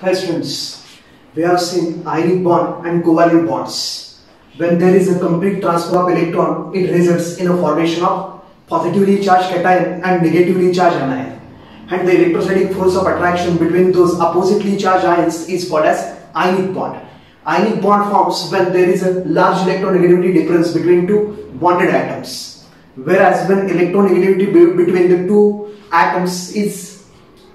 Hi students, we have seen ionic bond and covalent bonds. When there is a complete transfer of electron, it results in a formation of positively charged cation and negatively charged anion. And the electrostatic force of attraction between those oppositely charged ions is called as ionic bond. Ionic bond forms when there is a large electronegativity difference between two bonded atoms. Whereas when electronegativity between the two atoms is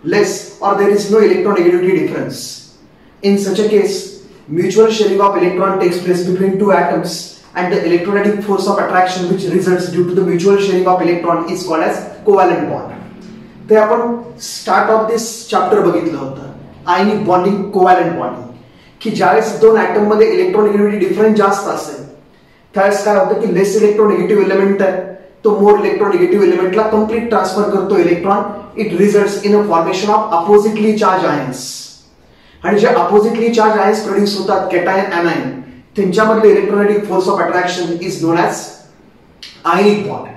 less or there is no electronegativity difference. In such a case, mutual sharing of electron takes place between two atoms and the electrostatic force of attraction which results due to the mutual sharing of electron is called as covalent bond. ते आपण start of this chapter बघितलं होतं ionic bonding covalent bonding की ज्यावेळेस दोन item मध्ये electronegativity difference जास्त असेल त्यावेळेस काय होतं की लेस इलेक्ट्रोनेगेटिव्ह एलिमेंट आहे तो मोर इलेक्ट्रोनेगेटिव्ह एलिमेंटला कंप्लीट ट्रान्सफर करतो electron. It results in a formation of oppositely charge ions आणि जे अपोजिटली चार्ज आयन्स प्रोड्यूस होतात कॅटायन एनायन त्यांच्यामधले electronegative force of attraction is known as ionic bond.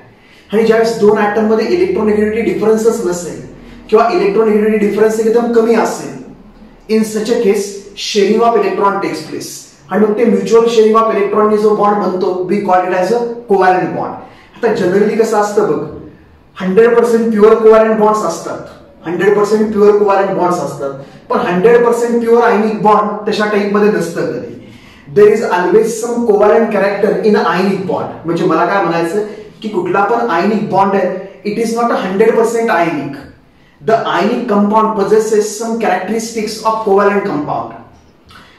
आणि ज्यावेळेस दोन ॲटम मध्ये इलेक्ट्रोनेगेटिव्हिटी डिफरन्सच नसेल किंवा इलेक्ट्रोनेगेटिव्हिटी डिफरन्स एकदम कमी असेल in such a case sharing of electron takes place आणि मग ते म्युच्युअल शेअरिंग ऑफ इलेक्ट्रॉनने जो बॉन्ड बनतो we call it as a covalent bond. आता जनरली कसं असतं बघ 100% प्युअर कोव्हॅलंट बॉन्ड्स असतात 100% प्युअर कोव्हॅलंट बॉन्ड्स असतात पण 100% प्युअर आयनिक बॉन्ड तशा टाइप मध्ये नसतं कधी. There is always some covalent character in ionic bond. म्हणजे मला काय म्हणायचं की कुठला पण आयनिक बॉन्ड आहे it is not 100% ionic. The ionic compound possesses some characteristics of covalent compound.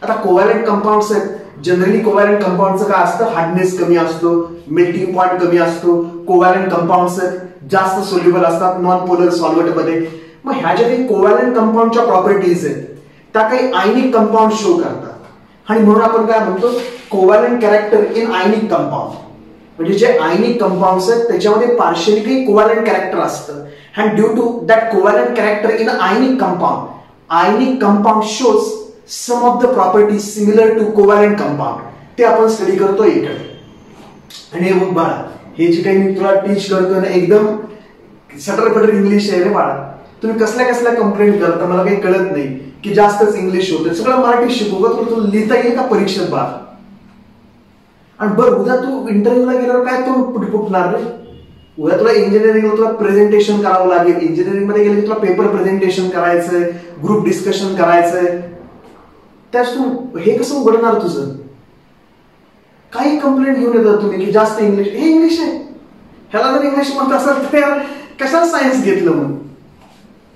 आता कोव्हॅलंट कंपाऊंड्स आहेत जनरली कोव्हॅलंट कंपाऊंडचं काय असतं हार्डनेस कमी असतो मेल्टिंग पॉइंट कमी असतो. कोव्हॅलंट कंपाऊंड्स जास्त सोल्युबल असतात नॉन पोलर सॉल्व्हेंट मध्ये. मग ह्या ज्या काही कोव्हॅलंट कंपाऊंडच्या प्रॉपर्टीज आहेत त्या काही आयनिक कंपाऊंड शो करतात आणि म्हणून आपण काय म्हणतो covalent character in ionic compound. म्हणजे जे आयनिक कंपाऊंड्स आहेत त्याच्यामध्ये पार्शियली काही कोव्हॅलंट कॅरेक्टर असतं and due to that covalent character in ionic compound shows some of the properties similar to covalent compound. ते आपण स्टडी करतो इकडे. आणि हे बघ बाळा हे जे काही मी तुला टीच करतो ना एकदम सटरफटर इंग्लिश आहे रे बाळा. तुम्ही कसल्या कसल्या कंप्लेंट करता मला काही कळत नाही की जास्तच इंग्लिश होतं सगळं मराठी शिकू का तुला लिहिता येईल का परीक्षेत बाळा. आणि बरं उद्या तू इंटरव्ह्यूला गेल्यावर काय तू फुटणार रे. उद्या तुला इंजिनिअरिंगला तुला प्रेझेंटेशन करावं लागेल. इंजिनिअरिंग मध्ये गेले तुला पेपर प्रेझेंटेशन करायचंय ग्रुप डिस्कशन करायचंय त्यास तू हे कसं उघडणार तुझं. काही कंप्लेंट घेऊन येतात तुम्ही की जास्त इंग्लिश हे इंग्लिश आहे ह्याला जर इंग्लिश म्हणत असेल तर कशाला सायन्स घेतलं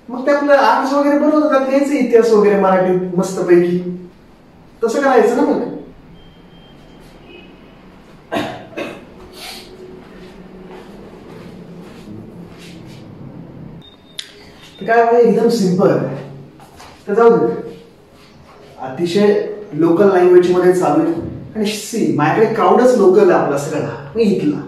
मग ते आपलं आर्ट्स वगैरे बरोबर होतात हेच इतिहास वगैरे मराठी मस्तपैकी तसं करायचं ना. मग काय एकदम सिंपल तर जाऊ दे अतिशय लोकल लँग्वेज मध्ये चालू आहे. आणि सी माझ्याकडे क्राऊडच लोकल आहे आपला सगळा मी इथला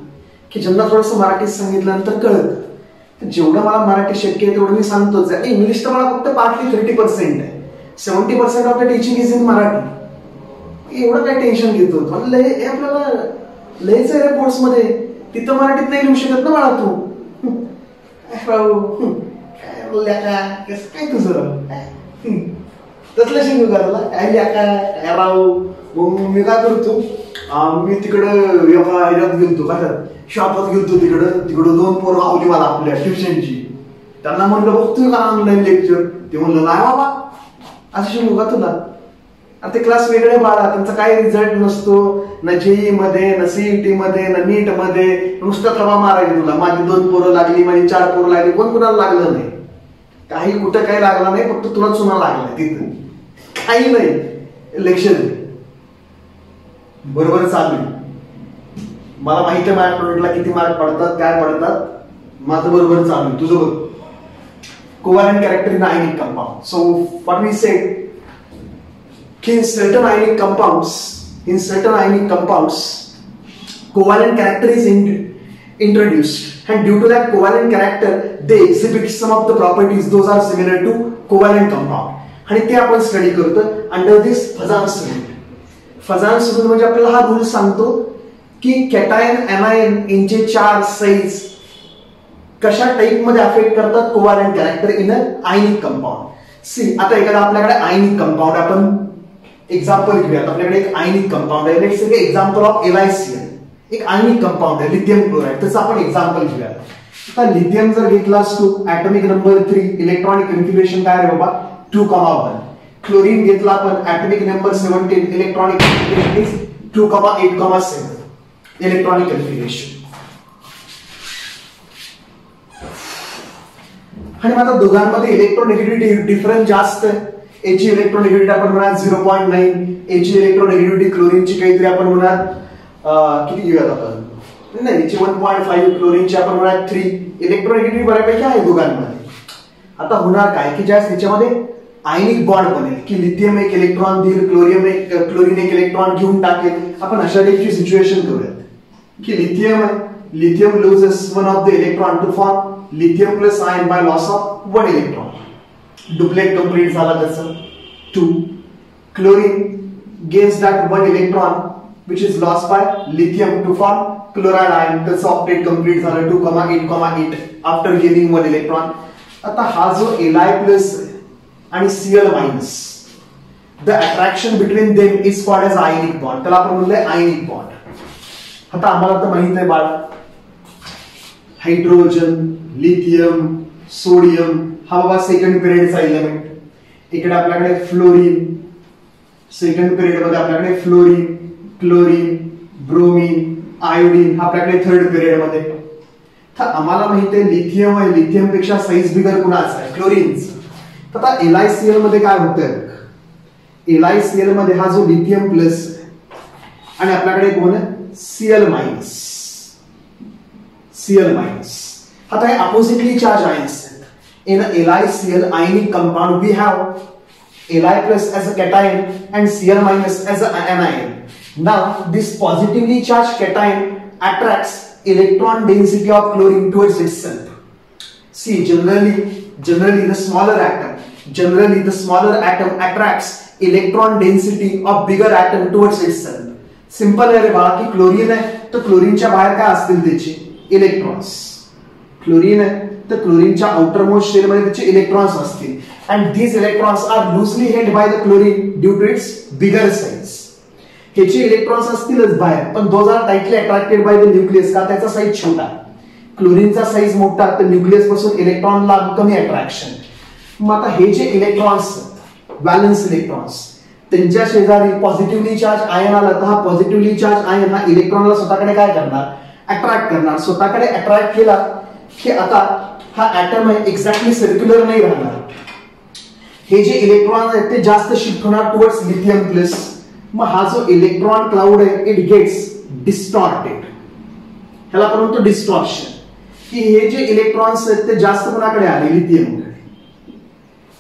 की ज्यांना थोडंसं मराठीत सांगितल्यानंतर कळत जेवढं मला मराठी शक्य आहे तेवढं मी सांगतोच. इंग्लिश तर मला फक्त पार्टली 30% आहे 70% of the teaching is in Marathi. एवढं काय टेन्शन घेतो हे आपल्याला लयच आहे बोर्ड्स मध्ये तिथं मराठीत नाही लिहू शकत ना बाळा तू. काय तुझं तसलं शिकू करायला काय राहू मी काय करतो मी तिकडं ह्याच्यात गेलतो काय शॉपात गेलतो तिकडं 2 पोरं आवली मला आपल्या ट्युशनची. त्यांना म्हणलं बघतोय का ऑनलाईन लेक्चर ते म्हणलं नाही बाबा असं शिकू का तुला. आता ते क्लास वेगळे बाळा त्यांचा काही रिझल्ट नसतो ना जेई मध्ये ना सीईटी मध्ये ना नीट मध्ये नुसतं थवा मारायला तुला. माझी 2 पोरं लागली माझी 4 पोरं लागली कोण कुणाला लागलं नाही काही कुठं काही लागलं नाही फक्त तुला चुना लागलाय तिथं काही नाही लेक्चर बरोबर चालू. मला माहिती आहे माझ्या स्टुडंटला किती मार्क पडतात काय पडतात माझं बरोबर चालू. तुझं बघ covalent character in ionic compound. So what we said की in certain ionic compounds covalent character is introduced and due to that covalent character they exhibit some of the properties those are similar to covalent compound. आणि ते आपण study करतो under this Fajans rule. Fajans rule म्हणजे आपल्याला हा rule सांगतो की cation anion यांचे चार्ज साइज कशा टाइप मध्ये अफेक्ट करतात covalent character in a ionic compound. See आता एखादा आपल्याकडे आयनिक कंपाऊंड, आपण एक्झाम्पल घेऊयात. आपल्याकडे एक आयनिक कंपाऊंड आहे, let's say example of LiCl, एक आयनिक कंपाऊंड आहे लिथियम क्लोराइड, त्याचं आपण एक्झाम्पल घेऊयात. आता लिथियम जर घेतलास तू, ऍटॉमिक नंबर 3, इलेक्ट्रॉनिक कन्फिग्युरेशन काय रे बाबा 2,1. क्लोरीन घेतला आपण, atomic number 17, electronic configuration is 2,8,7 electronic configuration. आणि आता दोघांमध्ये इलेक्ट्रोनेगेटिव्हिटी डिफरन्स जास्त आहे. याची इलेक्ट्रोनेगेटिव्हिटी आपण म्हणा 0.9, याची इलेक्ट्रोनेगेटिव्हिटी क्लोरीनची काहीतरी आपण म्हणा किती घेऊयात आपण, नाही याची 1.5, क्लोरीनची आपण म्हणा 3. इलेक्ट्रोनेगेटिव्हिटी बऱ्यापैकी आहे दोघांमध्ये. आता होणार काय की ज्यावेळेस त्याच्यामध्ये आयनिक बॉन्ड बनेल की लिथियम एक इलेक्ट्रॉन देईल, क्लोरीन एक इलेक्ट्रॉन घेऊन टाकेल. आपण अशा टाईपची सिच्युएशन करूयात की lithium loses one of the electron to form lithium plus ion by loss of one electron. Duplet complete झाला त्याचा 2. Chlorine gains that one electron which is lost by lithium to form chloride ion. त्याचा octet complete झाला 2,8,8 after gaining one electron. आता हा जो Li plus आणि Cl minus, the attraction between them is called as ionic bond. त्याला आपण म्हणूया ionic bond. आता आम्हाला तर माहित आहे बाळ, हायड्रोजन, लिथियम, सोडियम हा बाबा सेकंड पिरियडचा एलिमेंट. इकडे आपल्याकडे फ्लोरीन, सेकंड पिरियड मध्ये आपल्याकडे फ्लोरीन, क्लोरीन, ब्रोमीन, आयोडीन हा आपल्याकडे थर्ड पिरियड मध्ये. तर आम्हाला माहित आहे लिथियम आहे, लिथियम पेक्षा साईज बिगर कुणाचा आहे, क्लोरीनचा. तर आता LiCl मध्ये काय होतंय, LiCl मध्ये हा जो लिथियम प्लस आणि आपल्याकडे कोण आहे Cl मायनस, Cl मायनस. आता हे अपोजिटली चार्ज आयन्स आहेत. In a LiCl ionic compound we have Li plus as a cation and Cl minus as an anion. Now this positively charged cation attracts electron density of chlorine towards itself. See, generally the smaller atom attracts electron density of bigger atom towards itself. Simple आहे रे बाळा की chlorine आहे तर क्लोरीनच्या बाहेर काय असतील त्याचे electrons. Chlorine आहे तर क्लोरीनच्या आउटर मोस्ट शेल मध्ये त्याचे इलेक्ट्रॉन्स असतील. And these electrons are loosely held by the chlorine due to its bigger size. ह्याचे इलेक्ट्रॉन्स असतीलच बाहेर, पण those are tightly attracted by the nucleus का त्याचा साईज छोटा. क्लोरीनचा साईज मोठा तर न्यूक्लियस पासून इलेक्ट्रॉनला कमी अट्रॅक्शन. मग आता हे जे इलेक्ट्रॉन्स व्हॅलन्स इलेक्ट्रॉन्स त्यांच्या शेजारी पॉझिटिव्हली चार्ज आयन आला तर हा पॉझिटिव्हली चार्ज आयन हा इलेक्ट्रॉनला स्वतःकडे काय करणार, अट्रॅक्ट करणार. स्वतःकडे अट्रॅक्ट केला की आता हा ऍटम आहे एक्झॅक्टली सर्क्युलर नाही राहणार. हे जे इलेक्ट्रॉन आहेत ते जास्त शिफ्ट होणार टुवर्ड्स लिथियम प्लस. मग हा जो इलेक्ट्रॉन क्लाउड आहे इट गेट्स डिस्टॉर्टेड. ह्याला आपण म्हणतो डिस्टॉर्शन. की हे जे इलेक्ट्रॉन्स आहेत ते जास्त कोणाकडे आले, लिथियमकडे.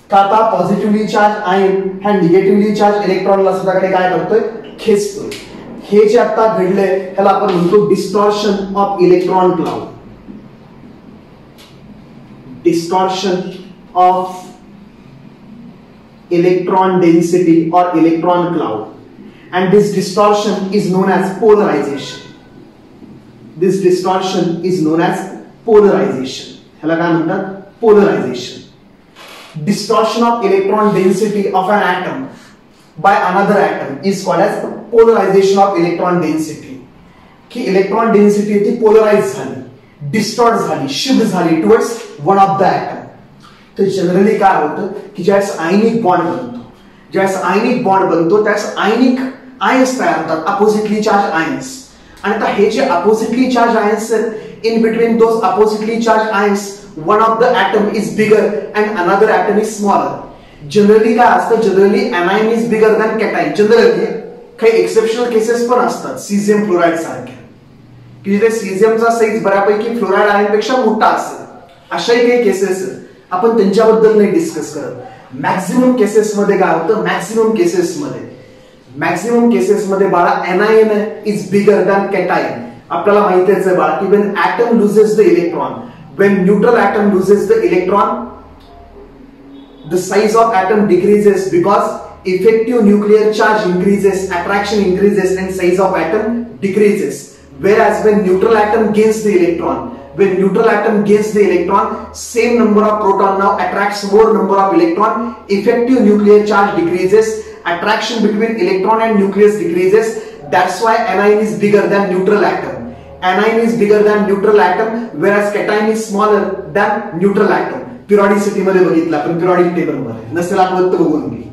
का आता पॉझिटिव्हली चार्ज आयन हा निगेटिव्हली चार्ज इलेक्ट्रॉनला स्वतःकडे काय करतोय, खेचतोय. हे जे आता घडलंय ह्याला आपण म्हणतो distortion of electron cloud. Distortion of electron density और electron cloud. And this distortion is known as polarization. This distortion is known as polarization. ह्याला काय म्हणतात, polarization. Distortion of electron density of an atom by another atom is called as polarization of electron density. की electron density ती polarise झाली, distort झाली, shift झाली towards one of the atom. तर generally काय होतं की ज्यावेळेस आयनिक बॉन्ड बनतो त्यावेळेस आयनिक आयन्स तयार होतात, अपोजिटली चार्ज आयन्स. आणि आता हे जे अपोजिटली चार्ज आयन्स आहेत, in between those oppositely charge ions one of the atom is bigger and another atom is smaller. Generally काय असतं, generally anion is bigger than cation. Generally काही exceptional cases पण असतात सीझियम फ्लोराइड सारखे, की जिथे सीझियमचा size बऱ्यापैकी फ्लोराइड आयनपेक्षा मोठा असेल. अशाही काही केसेस आपण त्यांच्याबद्दल नाही डिस्कस करत. मॅक्सिमम केसेसमध्ये काय होतं, मॅक्सिमम केसेसमध्ये बाळा anion is bigger than cation. आपल्याला माहितीच आहे बाळा की when atom loses the electron, when neutral atom loses the electron, the size of atom decreases because effective nuclear charge increases, attraction increases and size of atom decreases. Whereas when neutral atom gains the electron, when neutral atom gains the electron, same number of proton now attracts more number of electron, effective nuclear charge decreases, attraction between electron and nucleus decreases. That's why anion is bigger than neutral atom. Anion is bigger than neutral atom, whereas cation is smaller than neutral atom. Periodicity मध्ये बघितलं आपण, periodic table मध्ये नसेल आठवत तर बघून घे.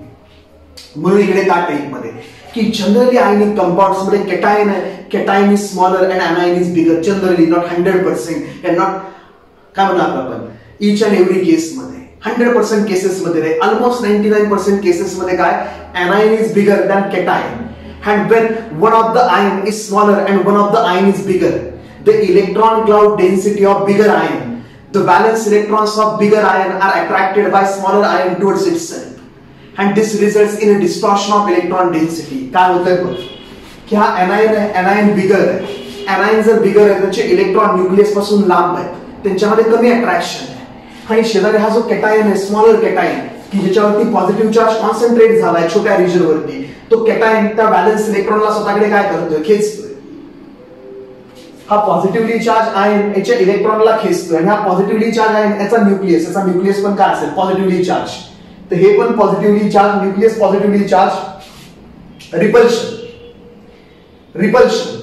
म्हणून इकडे का टाइप मध्ये की जनरली आयनिक कंपाउंड्स मध्ये केटायन आहे, cation is smaller and anion is bigger, generally not 100% and not काय म्हणणार आपण ईच अँड एव्हरी केस मध्ये 100% केसेस मध्ये ऑलमोस्ट 99% केसेस मध्ये काय anion is bigger than cation. And when one of the ion is smaller and one of the ion is bigger, the electron cloud density of bigger ion, the valence electrons of bigger ion are attracted by smaller ion towards itself, and this results in a distortion of electron density. काय होतंय बघ की हा anion आहे, anion bigger आहे, anion जर bigger आहे त्याचे इलेक्ट्रॉन न्यूक्लियस पासून लांब आहे, त्यांच्यामध्ये कमी अट्रॅक्शन आहे. आणि शेजारी हा जो केटायन आहे, स्मॉलर केटायन की ज्याच्यावरती पॉझिटिव्ह चार्ज कॉन्सन्ट्रेट झालाय छोट्या रिजन वरती, तो केटायन त्या व्हॅलन्स इलेक्ट्रॉनला स्वतःकडे काय करतोय, खेचतोय. हा पॉझिटिव्हली चार्ज आयन याच्या इलेक्ट्रॉनला खेचतोय आणि हा पॉझिटिव्हली चार्ज आयन याचा न्यूक्लियस पण काय असेल पॉझिटिव्हली चार्ज. तर हे पण positively charge, nucleus positively charge, repulsion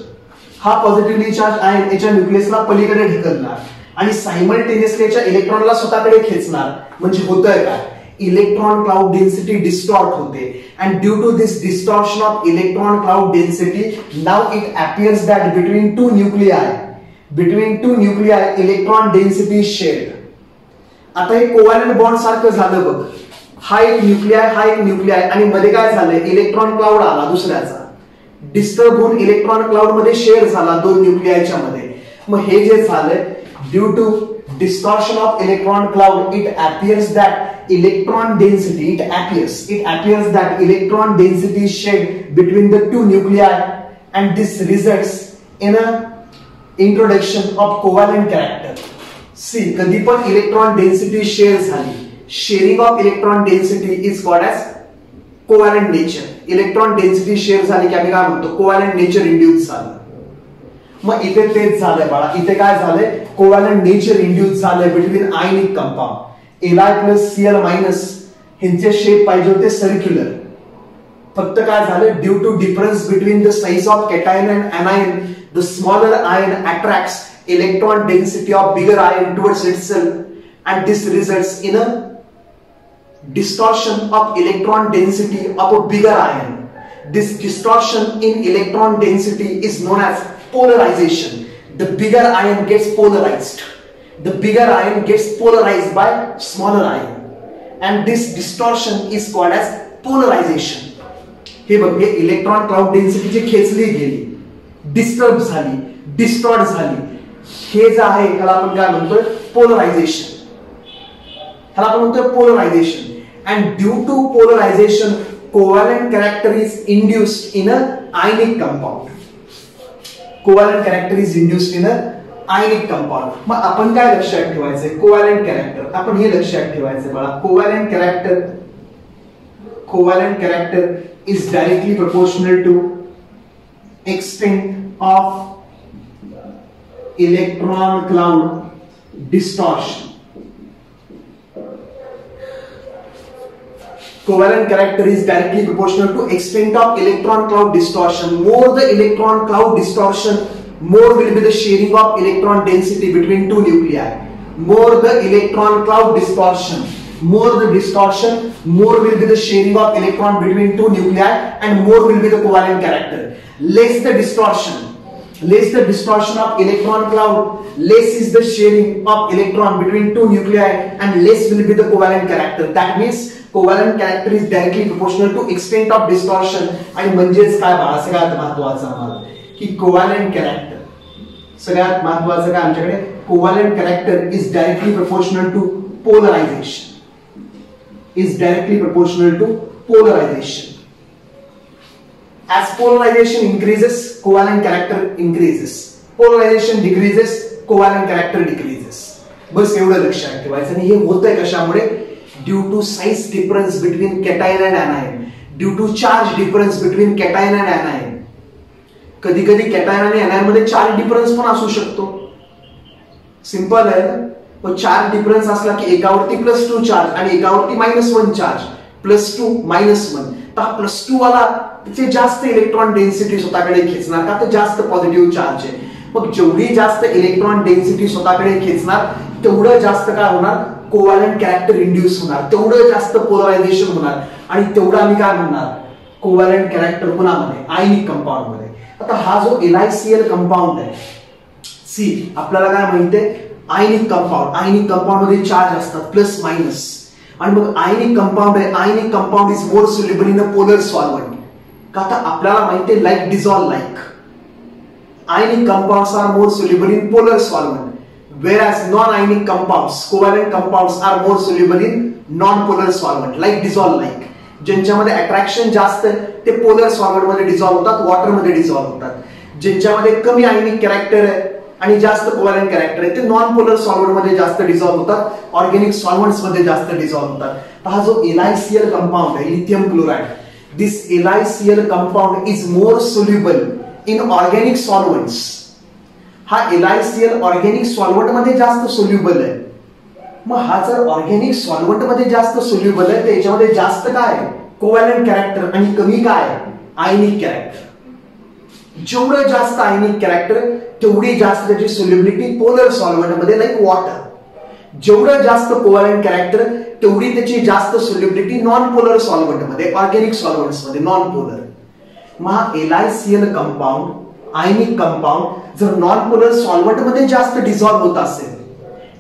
हा पॉझिटिव्हली चार्ज आयन याच्या न्यूक्लियसला पलीकडे ढकलणार आणि सायमल्टेनियसली याच्या इलेक्ट्रॉनला स्वतःकडे खेचणार. म्हणजे होतंय काय, इलेक्ट्रॉन क्लाउड डेन्सिटी डिस्टॉर्ट होते, and due to this distortion of electron cloud density, now it appears that between two nuclei electron density is shared. आता हे कोव्हॅलेंट बॉन्ड सारखं झालं बघ, हा एक न्यूक्लिआय आणि मध्ये काय झालं, इलेक्ट्रॉन क्लाउड आला दुसऱ्याचा, डिस्टर्ब होऊन इलेक्ट्रॉन क्लाउड मध्ये शेअर झाला दोन न्यूक्लिआयच्या मध्ये. मग हे जे झालं due to distortion of electron cloud, it appears that electron density is shared between the two nuclei, and this results in a introduction of covalent character. See, कधी पण electron density share झाली, sharing of electron density is called as covalent nature. electron density share झाली की आम्ही काय म्हणतो covalent nature induce झालं. मग इथे तेच झालंय बाळा, इथे काय झालंय कोव्हॅलेंट नेचर इंड्यूस झालंय बिटवीन आयनिक कंपाउंड. Li+Cl- ह्यांचे शेप पाहिजे होते सर्क्युलर, फक्त काय झालं due to difference between the size of cation and anion, the smaller ion attracts electron density of bigger ion towards itself and this results in a distortion of electron density of a bigger ion. This distortion in electron density is known as polarization. The bigger ion gets polarized. The bigger ion gets polarized by smaller ion, and this distortion is called as polarization. हे बघ, हे electron cloud density जी खेचली गेली, disturb झाली, distort झाली, हे जे आहे त्याला आपण काय म्हणतोय पोलरायझेशन. ह्याला आपण म्हणतोय polarisation. And due to polarization, covalent character is induced in a ionic compound. Covalent character is induced in a ionic compound. मग आपण काय लक्षात ठेवायचंय, कोव्हॅलेंट कॅरेक्टर आपण हे लक्षात ठेवायचंय बाळा. Covalent character is directly proportional to extent of electron cloud distortion. Covalent character is directly proportional to extent of electron cloud distortion. More the electron cloud distortion, more will be the sharing of electron density between two nuclei. More the electron cloud distortion, more the distortion, more will be the sharing of electron between two nuclei, and more will be the covalent character. Less the distortion of electron cloud, less is the sharing of electron between two nuclei, and less will be the covalent character. That means covalent character is directly proportional to extent of distortion. आणि म्हणजेच काय बाळा, सगळ्यात महत्त्वाचं आम्हाला की covalent character, सगळ्यात महत्त्वाचं काय आमच्याकडे, covalent character is directly proportional to polarization. As polarization increases, covalent character increases. Polarization decreases, covalent character decreases. बस एवढं लक्षात ठेवायचं. आणि हे होतंय कशामुळे, due to size difference between cation and anion, due to charge difference between cation and anion. कधी कधी cation आणि anion मध्ये चार्ज डिफरन्स पण असू शकतो. सिंपल आहे ना. मग चार्ज डिफरन्स असला की एकावरती +2 चार्ज आणि एकावरती -1 चार्ज, +2 -1. तर +2 वाला ते जास्त इलेक्ट्रॉन डेन्सिटी स्वतःकडे खेचणार का, तर जास्त पॉझिटिव्ह चार्ज आहे. मग जेवढी जास्त इलेक्ट्रॉन डेन्सिटी स्वतःकडे खेचणार तेवढं जास्त काय होणार, कोव्हॅलंट कॅरेक्टर इंड्यूस होणार, तेवढं जास्त पोलरायझेशन होणार आणि तेवढं आम्ही काय म्हणणार, कोव्हॅलंट कॅरेक्टर कोणामध्ये, आयनिक कंपाऊंड मध्ये. आता हा जो LiCl कंपाऊंड आहे, सी आपल्याला काय माहितीये, आयनिक कंपाऊंड मध्ये चार्ज असतात प्लस मायनस. आणि मग आयनिक कंपाऊंड आहे, ionic compound is more soluble in a polar solvent. का, आता आपल्याला माहितीये like dissolve like, ionic compounds are more soluble in polar solvent, whereas non-ionic compounds, covalent compounds are more soluble in non-polar solvent, like dissolve like. ज्यांच्यामध्ये attraction जास्त आहे ते polar solvent मध्ये dissolve होतात, वॉटर मध्ये डिझॉल्व्ह होतात. ज्यांच्यामध्ये कमी आयनिक कॅरेक्टर आहे आणि जास्त कोव्हॅलंट कॅरेक्टर आहे ते नॉन पोलर सॉल्व्हंट मध्ये जास्त डिझॉल्व्ह होतात, ऑर्गॅनिक सॉल्व्हंट्स मध्ये जास्त डिझॉल्व्ह होतात. हा जो LiCl कंपाऊंड आहे, lithium chloride, this LiCl compound is more soluble in organic solvents. हा LiCl ऑर्गॅनिक सॉल्व्हंट मध्ये जास्त सोल्युबल आहे. मग हा जर ऑर्गॅनिक सॉल्व्हंट मध्ये जास्त सोल्युबल आहे, त्याच्यामध्ये जास्त काय, कोव्हॅलंट कॅरेक्टर आणि कमी काय, आयनिक कॅरेक्टर. जेवढं जास्त आयनिक कॅरेक्टर तेवढी जास्त त्याची सोल्युबिलिटी पोलर सॉल्व्हंट मध्ये, लाईक वॉटर. जेवढं जास्त कोव्हॅलंट कॅरेक्टर तेवढी त्याची जास्त सोल्युबिलिटी नॉन पोलर सॉल्व्हंट मध्ये, ऑर्गॅनिक सॉल्व्हंट्स मध्ये, नॉन पोलर. मग हा LiCl कंपाऊंड, आयनिक कंपाऊंड जर नॉन पोलर सॉल्व्हंट मध्ये जास्त डिझॉल्व्ह होत असेल,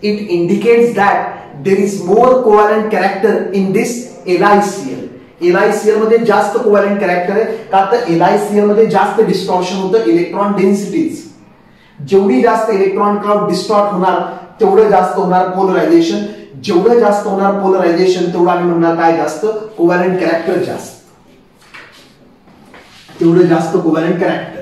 it indicates that there is more covalent character in this LiCl. LiCl मध्ये जास्त कोव्हॅलंट कॅरेक्टर आहे का, तर LiCl मध्ये जास्त डिस्टॉर्शन होतं इलेक्ट्रॉन डेन्सिटीज. जेवढी जास्त इलेक्ट्रॉन क्लाउड डिस्टॉर्ट होणार तेवढं जास्त होणार पोलरायझेशन. जेवढं जास्त होणार पोलरायझेशन तेवढं आम्ही म्हणणार काय, जास्त कोव्हॅलंट कॅरेक्टर, जास्त तेवढं जास्त कोव्हॅलंट कॅरेक्टर.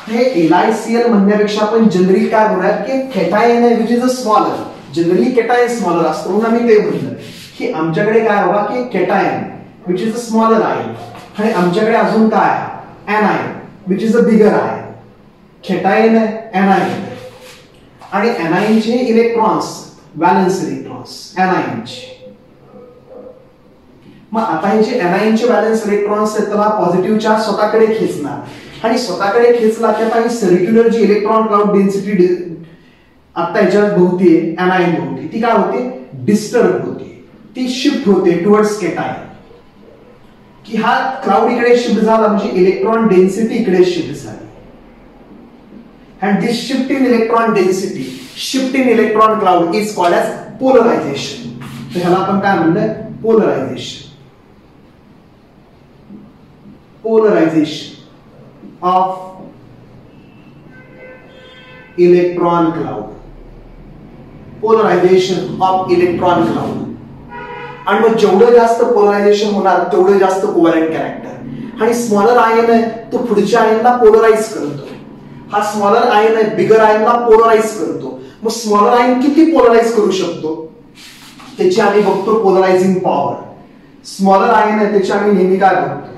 हे LiCl म्हणण्यापेक्षा आपण जनरली काय म्हणूयात की कॅटायन आहे, which is a smaller. Generally cation smaller असतो म्हणून आम्ही ते म्हणलं की आमच्याकडे काय होगा की cation which is a smaller ion, आणि आमच्याकडे अजून काय, anion which is a bigger ion. Cation आहे, एनायन, आणि एनायनचे इलेक्ट्रॉन्स, व्हॅलन्स इलेक्ट्रॉन्स एनायनचे. मग आता हे जे एनायनचे व्हॅलन्स इलेक्ट्रॉन्स आहेत त्याला पॉझिटिव्ह चार्ज स्वतःकडे खेचणार, आणि स्वतःकडे खेचला की आता सर्क्युलर जी इलेक्ट्रॉन क्लाउड डेन्सिटी आता याच्या भोवती आहे, एनायन भोवती, ती काय होते, डिस्टर्ब होते, ती शिफ्ट होते टुवर्ड्स कॅटायन. की हा क्लाउड इकडे शिफ्ट झाला म्हणजे इलेक्ट्रॉन डेन्सिटी इकडे शिफ्ट झाली. And this shift in electron density, shift in electron cloud is called as polarization. तर ह्याला आपण काय म्हणलं, polarization. Polarization of electron cloud, polarization of electron cloud. आणि मग जेवढं जास्त पोलरायझेशन होणार तेवढं जास्त कोव्हॅलंट कॅरेक्टर. आणि स्मॉलर आयन आहे तो पुढच्या आयनला पोलराइज करतो. हा स्मॉलर आयन आहे बिगर आयनला पोलराइज करतो. मग स्मॉलर आयन किती पोलराइज करू शकतो त्याची आम्ही बघतो पोलरायझिंग पॉवर. स्मॉलर आयन आहे त्याची आम्ही नेहमी काय बघतो,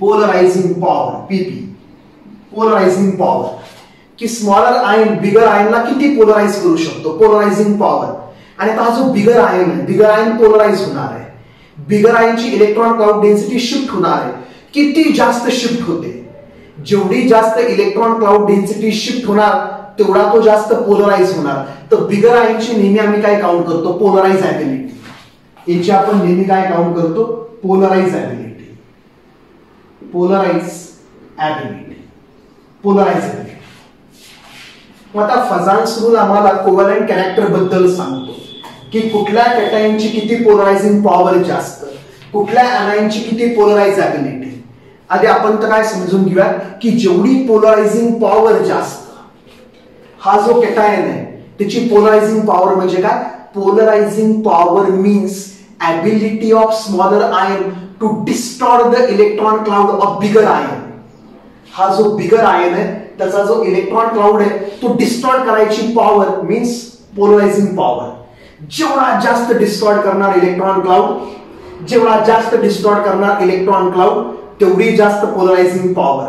पोलरायझिंग पॉवर, PP, पोलरायझिंग पॉवर. की स्मॉलर आयन बिगर आयनला किती पोलराइज करू शकतो, पोलरायझिंग पॉवर. आणि आता हा जो बिगर आयन आहे, बिगर आयन पोलराइज होणार आहे, बिगर आयनची इलेक्ट्रॉन क्लाउड डेन्सिटी शिफ्ट होणार आहे. किती जास्त शिफ्ट होते, जेवढी जास्त इलेक्ट्रॉन क्लाउड डेन्सिटी शिफ्ट होणार तेवढा तो जास्त पोलराइज होणार. तर बिगर आयनची नेहमी आम्ही काय काउंट करतो, पोलराइज ऍबिलिटी. याची आपण नेहमी काय काउंट करतो, polarizability. Polarizability, polarizability. मग आता फजान्स रूल आम्हाला कोव्हॅलंट कॅरेक्टर बद्दल सांगतो की कुठल्या कॅटायनची किती पोलरायझिंग पॉवर जास्त, कुठल्या एनायनची किती पोलराइज ऍबिलिटी. आधी आपण तर काय समजून घेऊया की जेवढी पोलरायझिंग पॉवर जास्त, हा जो कॅटायन आहे त्याची पोलरायझिंग पॉवर म्हणजे काय, polarizing power means ability of smaller ion to distort the electron cloud of bigger ion. हा जो बिगर आयन आहे त्याचा जो इलेक्ट्रॉन क्लाउड आहे तो डिस्टॉर्ट करायची पॉवर मीन्स पोलरायझिंग पॉवर. जेवढा जास्त डिस्टॉर्ट करणार इलेक्ट्रॉन क्लाउड, जेवढा जास्त डिस्टॉर्ट करणार इलेक्ट्रॉन क्लाउड तेवढी जास्त पोलरायझिंग पॉवर.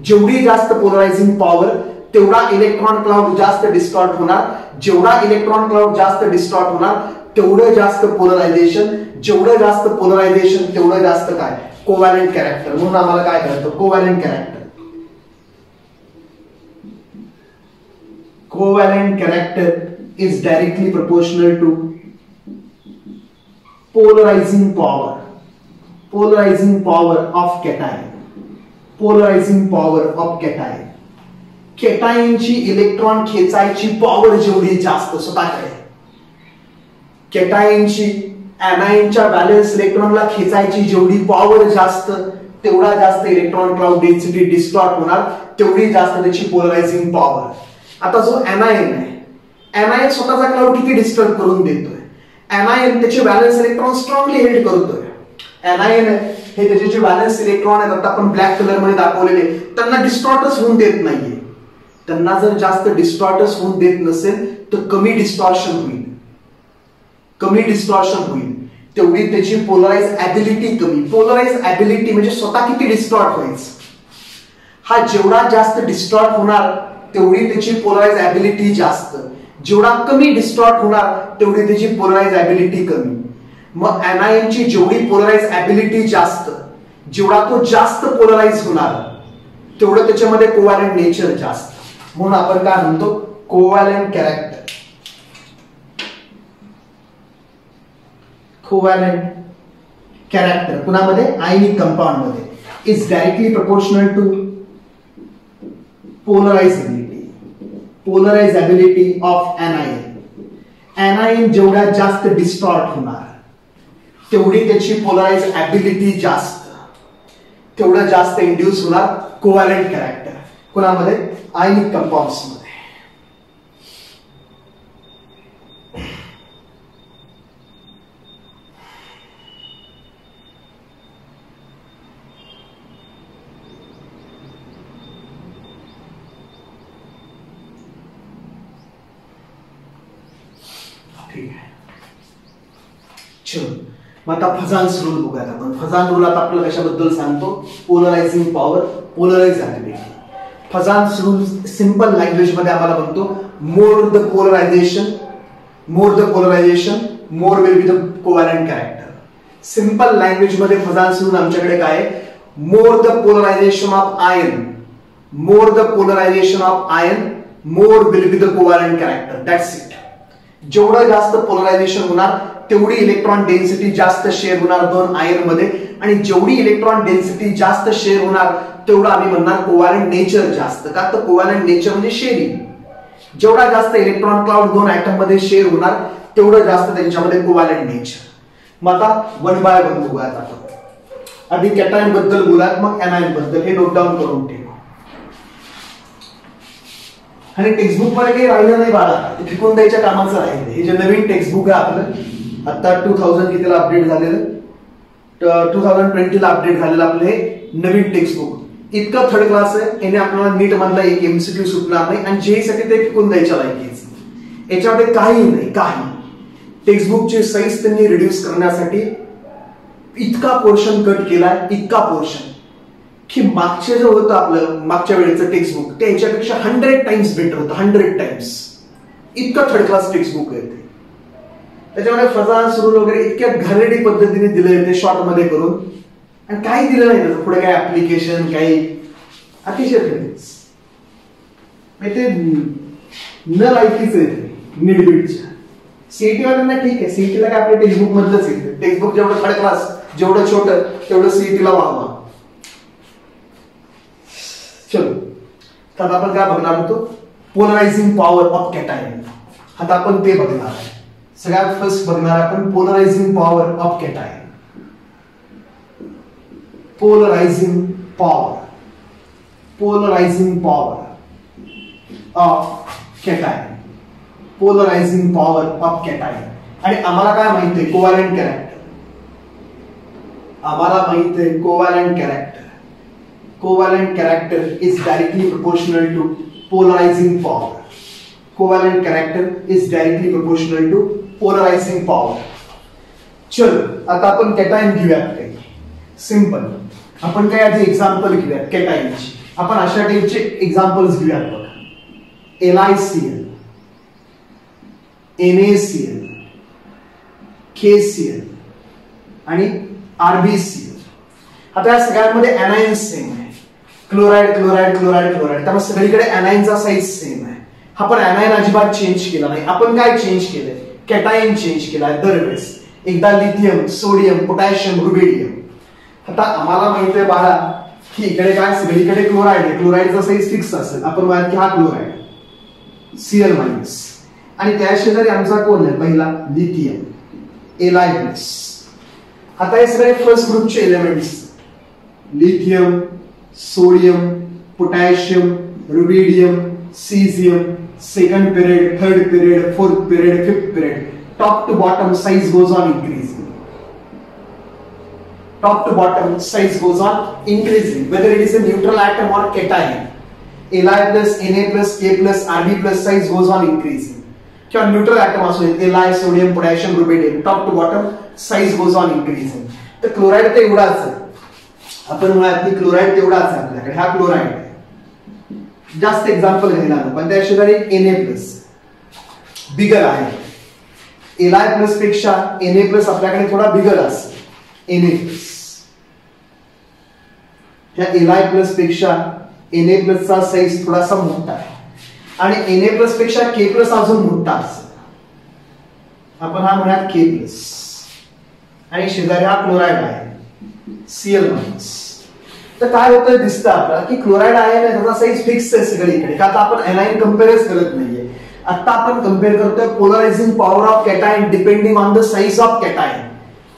जेवढी जास्त पोलरायझिंग पॉवर तेवढा इलेक्ट्रॉन क्लाउड जास्त डिस्टॉर्ट होणार, जेवढा इलेक्ट्रॉन क्लाउड जास्त डिस्टॉर्ट होणार तेवढं जास्त पोलरायझेशन, जेवढं जास्त पोलरायझेशन तेवढं जास्त काय कोव्हॅलेंट कॅरेक्टर. म्हणून आम्हाला काय करायचं covalent character. Covalent character is directly proportional to polarizing power of cation. Polarizing power of cation. केटायनची इलेक्ट्रॉन खेचायची पॉवर जेवढी जास्त स्वतःकडे, केटायनची एनायनच्या व्हॅलेन्स इलेक्ट्रॉनला खेचायची जेवढी पॉवर जास्त तेवढा जास्त इलेक्ट्रॉन क्लाउड डेन्सिटी डिस्टॉर्ट होणार, तेवढी जास्त त्याची पोलरायझिंग पॉवर. आता जो एनायन आहे, एनायन स्वतःचा क्लाउड किती डिस्टर्ब करून देतोय, एनायन त्याचे व्हॅलेन्स इलेक्ट्रॉन स्ट्रॉंगली हेल्ड करतोय. एनायन हे त्याचे जे व्हॅलेन्स इलेक्ट्रॉन आहेत आता आपण ब्लॅक कलर मध्ये दाखवलेले, त्यांना डिस्टॉर्टच होऊन देत नाहीये. त्यांना जर जास्त डिस्टॉर्टच होऊन देत नसेल तर कमी डिस्टॉर्शन होईल, कमी डिस्टॉर्शन होईल, तेवढी त्याची पोलराइज ऍबिलिटी कमी. पोलराइज ऍबिलिटी म्हणजे स्वतः किती डिस्टॉर्ट व्हायचं, हा जेवढा जास्त डिस्टॉर्ट होणार तेवढी त्याची पोलराइज ऍबिलिटी जास्त, जेवढा कमी डिस्टॉर्ट होणार तेवढी त्याची पोलराइज ऍबिलिटी कमी. मग एनायनची जेवढी पोलराइज ऍबिलिटी जास्त, जेवढा तो जास्त पोलराइज होणार तेवढं त्याच्यामध्ये कोव्हॅलेंट नेचर जास्त. म्हणून आपण काय म्हणतो कोव्हॅलेंट कॅरेक्टर. कोव्हॅलेंट कॅरेक्टर कुणामध्ये आयनिक कंपाऊंड मध्ये is directly proportional to polarizability of anion. Anion जेवढा जास्त डिस्टॉर्ट होणार तेवढी त्याची पोलराइज ऍबिलिटी जास्त, तेवढं जास्त इंड्यूस होणार कोव्हॅलेंट कॅरेक्टर कुणामध्ये आयनिक कंपाऊंड्स मध्ये. ठीक आहे, चलो मग आता फजान्स रूल बघूयात आपण. फजान रूल आता आपल्याला कशाबद्दल सांगतो, polarizing power, polarize ability. Fajans rule simple language मध्ये आम्हाला म्हणतो more the polarization more will be the covalent character. Simple language मध्ये फजान्स रूल आमच्याकडे काय आहे, more the polarization of ion, more will be the covalent character. That's it. जेवढं जास्त polarisation होणार तेवढी इलेक्ट्रॉन डेन्सिटी जास्त शेअर होणार दोन आयन मध्ये, आणि जेवढी इलेक्ट्रॉन डेन्सिटी जास्त शेअर होणार तेवढं आम्ही म्हणणार कोव्हॅलेंट नेचर जास्त. का तर कोव्हॅलेंट नेचर म्हणजे शेअरिंग. जेवढा जास्त इलेक्ट्रॉन क्लाउड दोन ऍटम मध्ये शेअर होणार तेवढं जास्त त्यांच्यामध्ये कोव्हॅलेंट नेचर. मग आता वन बाय वन बघूयात आपण. आधी कॅटायन बद्दल बोलात, मग एनायन बद्दल. हे नोट डाऊन करून ठेवा. आणि टेक्स्टबुक मध्ये काही राहिलं नाही बाळा, फेकून द्यायच्या कामाचं राहिलं. हे जे नवीन टेक्स्टबुक आहे आपलं, आता 2000 कितीला अपडेट झालेलं, 2020 ला अपडेट झालेलं आपलं हे नवीन टेक्स्टबुक. इतका थर्ड क्लास आहे, याने आपल्याला नीट मधला एक एमसीक्यू सुटणार नाही आणि जेई साठी ते फेकून द्यायच्या लायकीच. याच्यामध्ये काही नाही, काही. टेक्स्टबुकची साईज त्यांनी रिड्यूस करण्यासाठी इतका पोर्शन कट केलाय, इतका पोर्शन की मागचे जो होतं आपलं मागच्या वेळेचं टेक्स्टबुक ते याच्यापेक्षा 100 टाइम्स बेटर होतं. 100 टाइम्स. इतका थर्ड क्लास टेक्स्टबुक आहे ते. त्याच्यामध्ये फजान्स रूल वगैरे इतक्या घाणेरडी पद्धतीने दिले ते शॉर्ट मध्ये करून, आणि काही दिलं नाही त्याचं पुढे, काही ऍप्लिकेशन, काही अतिशय ते न लायकीच आहे नीडबीडच्या. सीईटी वाल्यांना ठीक आहे, सीईटीला काय आपल्या टेक्स्टबुक मधलंच येतं. टेक्स्टबुक जेवढं थर्ड क्लास, जेवढं छोटं तेवढं सीईटीला वाहवा. चलो, तर आपण काय बघणार होतो, पोलरायझिंग पॉवर ऑफ कॅटायन. आता आपण ते बघणार आहे. सगळ्यात फर्स्ट बघणार आपण polarizing power of cation. Polarizing power of cation. Polarizing power of cation. आणि आम्हाला काय माहिती आहे, कोव्हॅलेंट कॅरेक्टर. आम्हाला माहिती आहे covalent character. Covalent character is directly proportional to polarizing power. Covalent character is directly proportional to polarizing power. चलो, आता आपण कॅटायन घेऊयात काही सिंपल. आपण काही आधी एक्झाम्पल घेऊयात कॅटायनची. आपण अशा टाईपचे एक्झाम्पल्स घेऊयात बघा. LiCl, NaCl, KCl आणि RbCl. आता या सगळ्यांमध्ये एनायन्स सेम आहे. क्लोराइड क्लोराइड क्लोराइड क्लोराइड, त्यामुळे सगळीकडे एनायनचा साईज सेम आहे. हा पण एनायन अजिबात चेंज केला नाही. आपण काय चेंज केलंय? कॅटायन चेंज केलाय दरवेळेस. एकदा लिथियम, सोडियम, पोटॅशियम, रुबिडियम. आता आम्हाला माहिती आहे बाळा की इकडे काय सगळीकडे क्लोराइड आहे. क्लोराइडचा साईज फिक्स असेल. आपण म्हणत की हा क्लोराइड Cl मायनस, आणि त्या शेजारी आमचा कोण आहे पहिला? Lithium, Li plus. आता हे सगळे फर्स्ट ग्रुपचे elements, lithium, sodium, potassium, rubidium, caesium, second period, third period, fourth period, fifth period, top to bottom size goes on increasing. Top to bottom size goes on increasing, whether it is a neutral atom or cation. Li plus, Na plus, K plus, Rb plus size goes on increasing. किंवा neutral atom असू दे, Li, sodium, potassium, rubidium, top to bottom size goes on increasing. तर chloride तर एवढाच आहे. आपण म्हणूयात की क्लोराइड तेवढाच आहे आपल्याकडे. हा क्लोराइड आहे. जास्त एक्झाम्पल घ्यायला नको, पण त्या शेजारी Na प्लस बिगर आहे. Li प्लस पेक्षा Na प्लस आपल्याकडे थोडा बिगर असेल. Na प्लस या Li प्लस पेक्षा Na प्लस चा साइज थोडासा मोठा आहे, आणि Na प्लस पेक्षा K प्लस अजून मोठा असेल. आपण हा म्हणूयात K प्लस, आणि शेजारी हा क्लोराइड आहे Cl मायनस. तर काय होतं दिसतं आपल्याला की क्लोराइड आहे ना, त्याचा साईज फिक्स आहे सगळीकडे. का आता आपण एनायन कंपेअरच करत नाहीये. आता आपण कम्पेअर करतोय polarizing power of cation depending on the size of cation,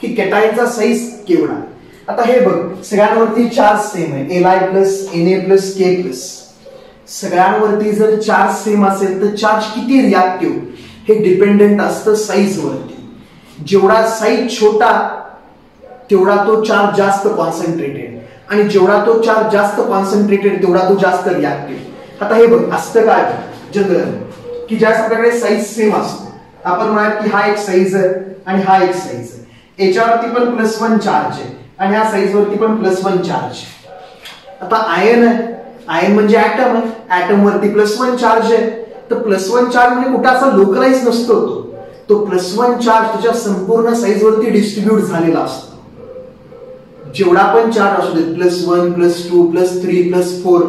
की कॅटायनचा साइज केवढा. आता हे बघ, सगळ्यांवरती चार्ज सेम आहे. Li plus, Na plus, K plus. सगळ्यांवरती जर चार्ज सेम असेल तर चार्ज किती रिॲक्टिव्ह हे डिपेंडेंट असतं साइज वरती. जेवढा साइज छोटा तेवढा तो चार्ज जास्त कॉन्सन्ट्रेटेड, आणि जेवढा तो चार्ज जास्त कॉन्सन्ट्रेटेड तेवढा तो जास्त रिॲक्टिव्ह. आता हे बघ, असतं काय जनरल की ज्यावेळेस आपल्याकडे साइज सेम असतो, आपण म्हणूयात की हा एक साइज आहे आणि हा एक साइज आहे. याच्यावरती पण +1 चार्ज आहे आणि ह्या साइज वरती पण +1 चार्ज. आता आयन आहे, आयन म्हणजे ऍटम आहे. ऍटम वरती +1 चार्ज आहे. तर +1 चार्ज म्हणजे कुठे असा लोकलाइज नसतो. तो +1 चार्ज त्याच्या संपूर्ण साइज वरती डिस्ट्रीब्यूट झालेला असतो. जेवढा पण चार्ज असू दे, +1, +2, +3, +4,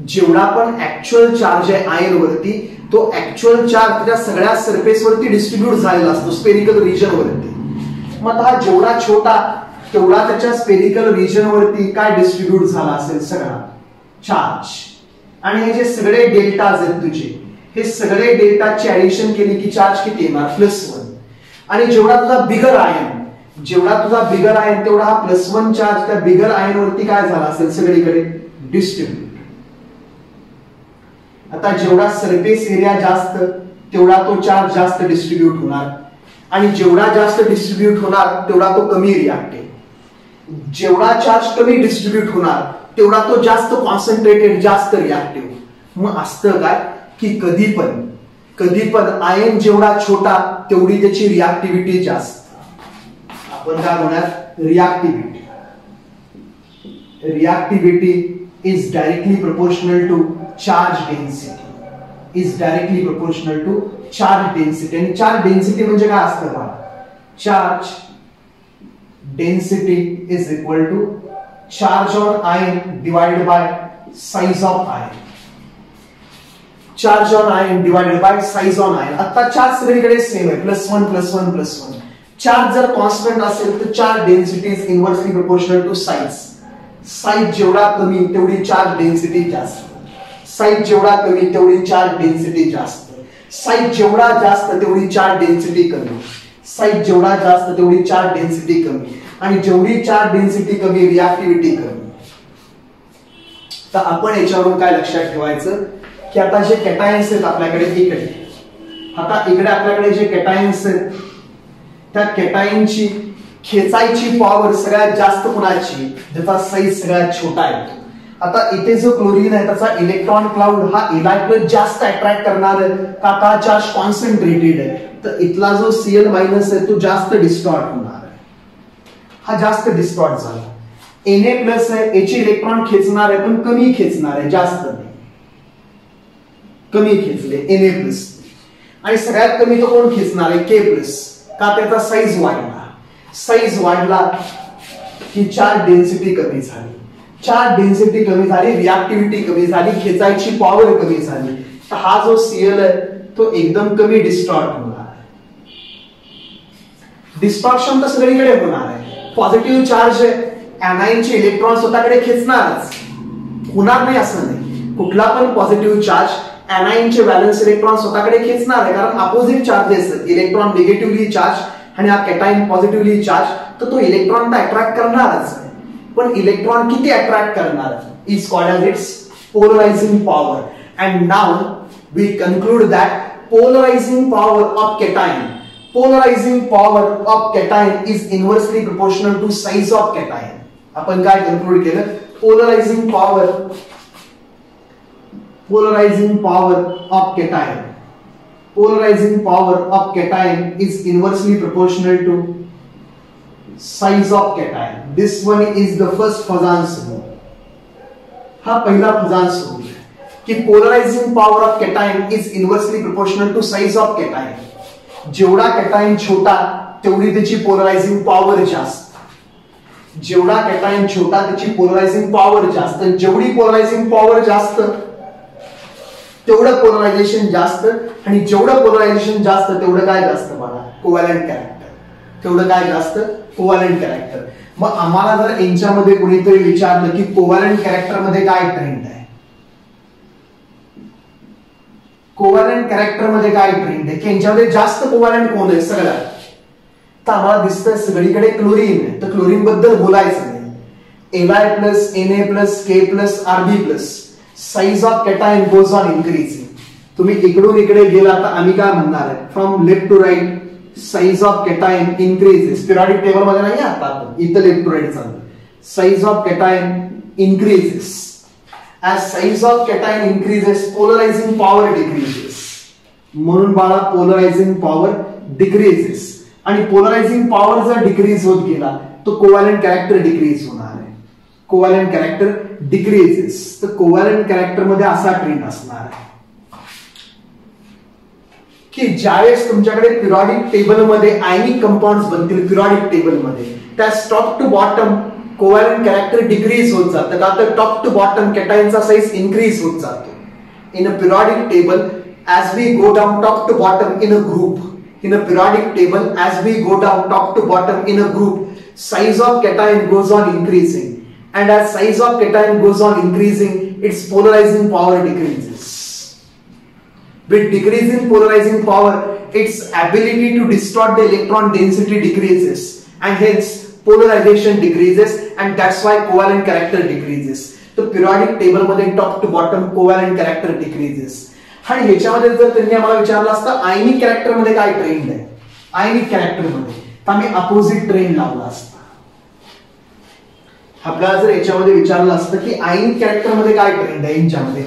जेवढा पण ऍक्च्युअल चार्ज आहे आयन वरती, तो ऍक्च्युअल चार्ज त्याच्या सगळ्या सरफेस वरती डिस्ट्रीब्यूट झालेला असतो, स्पेरिकल रिजन वरती. मग हा जेवढा छोटा तेवढा त्याच्या स्पेरिकल रिजन वरती काय डिस्ट्रीब्यूट झाला असेल सगळा चार्ज. आणि हे जे सगळे डेल्टाज आहेत तुझे, हे सगळे डेल्टाची ऍडिशन केली की चार्ज किती येणार? +1. आणि जेवढा तुझा बिगर आयन, तेवढा हा +1 चार्ज त्या बिगर आयन वरती काय झाला असेल सगळीकडे डिस्ट्रीब्यूट. आता जेवढा सरफेस एरिया जास्त तेवढा तो चार्ज जास्त डिस्ट्रीब्यूट होणार, आणि जेवढा जास्त डिस्ट्रीब्यूट होणार तेवढा तो कमी रिॲक्टिव्ह. जेवढा चार्ज कमी डिस्ट्रीब्यूट होणार तेवढा तो जास्त कॉन्सन्ट्रेटेड, जास्त रिॲक्टिव्ह. मग असतं काय की कधी पण आयन जेवढा छोटा तेवढी त्याची रिॲक्टिव्हिटी जास्त. आपण काय म्हणूयात reactivity is directly proportional to charge density. आणि चार्ज डेन्सिटी म्हणजे काय असतं बघा? Charge density is equal to charge on ion divided by size of ion. Charge on ion divided by size on ion. आता चार्ज सगळीकडे same आहे, +1 +1 +1. Charge जर constant असेल तर charge density is inversely proportional to size. Size जेवढा कमी तेवढी charge density जास्त. साइज जेवढा कमी तेवढी चार्ज डेन्सिटी जास्त. साइज जेवढा जास्त तेवढी चार्ज डेन्सिटी कमी. साइज जेवढा जास्त तेवढी चार्ज डेन्सिटी कमी, आणि जेवढी चार्ज डेन्सिटी कमी रिॲक्टिव्हिटी कमी. तर आपण याच्यावरून काय लक्षात ठेवायचं की आता जे कॅटायन्स आहेत आपल्याकडे इकडे आपल्याकडे जे कॅटायन्स आहेत त्या कॅटायनची खेचायची पॉवर सगळ्यात जास्त कोणाची? ज्याचा साईज सगळ्यात छोटा येतो. आता इथे जो क्लोरीन आहे त्याचा इलेक्ट्रॉन क्लाउड हा इलेक्ट्रॉन जास्त अट्रॅक्ट करणार आहे, का का चार्ज कॉन्सन्ट्रेटेड आहे. तर इथला जो Cl मायनस आहे तो जास्त डिस्टॉर्ट होणार आहे. हा जास्त डिस्टॉर्ट झाला. Na प्लस आहे, याचे इलेक्ट्रॉन खेचणार आहे पण कमी खेचणार आहे, जास्त नाही, कमी खेचले Na प्लस. आणि सगळ्यात कमी तो कोण खेचणार आहे, K प्लस. का, त्याचा साईज वाढला. साईज वाढला की चार्ज डेन्सिटी कमी झाली. चार्ज डेन्सिटी कमी झाली, रिएक्टिव्हिटी कमी झाली, खेचायची पॉवर कमी झाली. तर हा जो Cl आहे तो एकदम कमी डिस्टॉर्ट होणार आहे. डिस्टॉर्शन तर सगळीकडे होणार आहे. पॉझिटिव्ह चार्ज ऍनायनचे इलेक्ट्रॉन स्वतःकडे खेचणारच, होणार नाही असं नाही. कुठला पण पॉझिटिव्ह चार्ज ऍनायनचे व्हॅलन्स इलेक्ट्रॉन स्वतःकडे खेचणार आहे, कारण opposite charges, electron negatively charge आणि हा कॅटायन पॉझिटिव्हली चार्ज, तर तो इलेक्ट्रॉन अट्रॅक्ट करणारच आहे. पण इलेक्ट्रॉन किती अट्रॅक्ट करणार is called as its polarizing power. And now we conclude that polarizing power of cation, polarizing power of cation is inversely proportional to size of cation. आपण काय conclude केलं, polarizing power of cation, polarizing power of cation is inversely proportional to size of cation. This one is the first Fajans rule. हा पहिला Fajans rule की polarizing power of cation is inversely proportional to size of cation. जेवढा cation छोटा तेवढी त्याची पोलरायझिंग power जास्त, जेवढा cation छोटा त्याची पोलरायझिंग पॉवर जास्त, जेवढी पोलरायझिंग पॉवर जास्त तेवढं पोलरायझेशन जास्त, आणि जेवढं पोलरायझेशन जास्त तेवढं काय जास्त बघा, कोव्हॅलंट कॅरेक्टर. तेवढं काय जास्त, कोव्हॅलंट कॅरेक्टर. मग आम्हाला जर यांच्यामध्ये कोणीतरी विचारलं की कोव्हॅलंट कॅरेक्टर मध्ये काय ट्रेंड आहे, कोव्हॅलंट कॅरेक्टर मध्ये काय ट्रेंड आहे, की यांच्यामध्ये जास्त कोव्हॅलंट कोण आहे सगळ्यात, तर आम्हाला दिसतंय सगळीकडे क्लोरीन आहे. तर क्लोरीन बद्दल बोलायचं नाही. Li plus Na plus K plus Rb plus, size of cation goes on increasing. तुम्ही इकडून इकडे गेला तर आम्ही काय म्हणणार आहे, from left to right size of cation increases. Periodic table मध्ये नाही आता, इथं लेफ्ट टू राईट चालू. Size of cation increases. As size of cation increases, polarizing power decreases. म्हणून बाळा पोलरायझिंग पॉवर डिक्रीजेस. आणि पोलरायझिंग पॉवर जर डिक्रीज होत गेला तो कोव्हॅलंट कॅरेक्टर डिक्रीज होणार आहे. Covalent character decreases. तर कोव्हॅलंट कॅरेक्टर मध्ये असा ट्रेंड असणार आहे की ज्यावेळेस तुमच्याकडे पिरियडिक टेबल मध्ये आयनिक कंपाऊंड्स बनतील, पिरियडिक टेबल मध्ये त्या top to bottom covalent character decrease होत जातं. का तर टॉप टू बॉटम कॅटायनचा साइज इन्क्रीज होत जातो. In a periodic table as we go down top to bottom in a group, in a periodic table as we go down top to bottom in a group, size of cation goes on increasing, and as size of cation goes on increasing, its polarizing power decreases. With decreasing polarizing power, its ability to distort the electron density decreases, and hence polarization decreases, and that's why covalent character decreases. So periodic table मध्ये top to bottom covalent character decreases. आणि ह्याच्यामध्ये जर त्यांनी आम्हाला विचारलं असतं आयनिक character मध्ये काय ट्रेंड आहे, आयनिक कॅरेक्टर मध्ये, तर आम्ही अपोजिट ट्रेंड लावला असता. आपल्याला जर याच्यामध्ये विचारलं असतं की आयनिक कॅरेक्टर मध्ये काय ट्रेंड आहे, यांच्यामध्ये